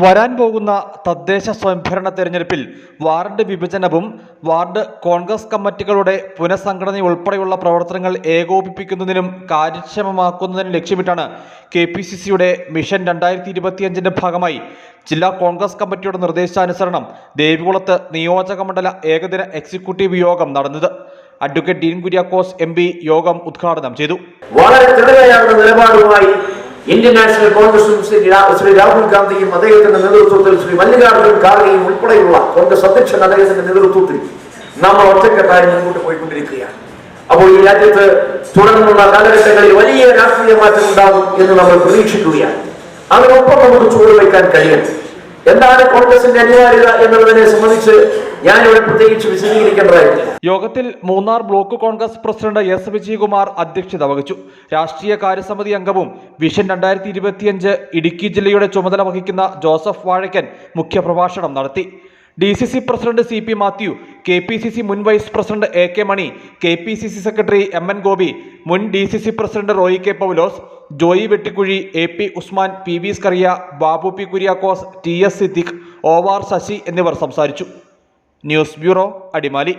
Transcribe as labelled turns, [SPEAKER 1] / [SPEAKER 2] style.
[SPEAKER 1] വരാൻ പോകുന്ന തദ്ദേശ സ്വയംഭരണ തെരഞ്ഞെടുപ്പിൽ വാർഡ് വിഭജനവും വാർഡ് കോൺഗ്രസ് കമ്മിറ്റികളുടെ പുനഃസംഘടനയുൾപ്പെടെയുള്ള പ്രവർത്തനങ്ങൾ ഏകോപിപ്പിക്കുന്നതിനും കാര്യക്ഷമമാക്കുന്നതിനും ലക്ഷ്യമിട്ടാണ് KPCCയുടെ മിഷൻ 2025ന്റെ ഭാഗമായി ജില്ലാ കോൺഗ്രസ് കമ്മിറ്റിയുടെ നിർദ്ദേശാനുസരണം ദേവികുളത്ത് നിയോജകമണ്ഡല ഏകദിന എക്സിക്യൂട്ടീവ് യോഗം നടന്നത്. അഡ്വക്കേറ്റ് ഡീൻ കുര്യാക്കോസ് MP യോഗം ഉദ്ഘാടനം ചെയ്തു.
[SPEAKER 2] വളരെ തെളിവായുള്ള നിലപാടുമായി ഇന്ത്യൻ നാഷണൽ കോൺഗ്രസും ശ്രീ രാഹുൽ ഗാന്ധിയും അദ്ദേഹത്തിന്റെ നേതൃത്വത്തിൽ ശ്രീ മല്ലികാർജുൻ ഖാർഗെയും ഉൾപ്പെടെയുള്ള കോൺഗ്രസ് അധ്യക്ഷൻ അദ്ദേഹത്തിന്റെ നേതൃത്വത്തിൽ നമ്മൾ ഒറ്റക്കെട്ടായി മുന്നോട്ട് പോയിക്കൊണ്ടിരിക്കുകയാണ്. അപ്പോൾ ഈ രാജ്യത്ത് തുടർന്നുള്ള കാലഘട്ടങ്ങളിൽ വലിയ രാഷ്ട്രീയ മാറ്റം ഉണ്ടാകും എന്ന് നമ്മൾ പ്രതീക്ഷിക്കുകയാണ്. അതിനൊപ്പം നമുക്ക് ചുവടുവയ്ക്കാൻ കഴിയണം. എന്താണ് കോൺഗ്രസിന്റെ അനിവാര്യത എന്നതിനെ സംബന്ധിച്ച് ഞാനിവിടെ പ്രത്യേകിച്ച് വിശദീകരിക്കേണ്ടതായിട്ടില്ല.
[SPEAKER 1] യോഗത്തിൽ Munnar block Congress president S. Vijayakumar അധ്യക്ഷത വഹിച്ചു. രാഷ്ട്രീയ കാര്യസമിതി അംഗവും വിഷൻ 2025 ഇടുക്കി ജില്ലയുടെ ചുമതല വഹിക്കുന്ന ജോസഫ് വാഴക്കൻ മുഖ്യപ്രഭാഷണം നടത്തി. DCC president CP Mathew, KPCC മുൻ vice president AK Mani, KPCC secretary MN Gopi, മുൻ DCC president Roy K. Paulose, Joy Vettikuzhy, AP Usman, PV Scaria, Babu P. Kuriakose, TS Siddique, OR Sasi എന്നിവർ സംസാരിച്ചു. News bureau, Adimali.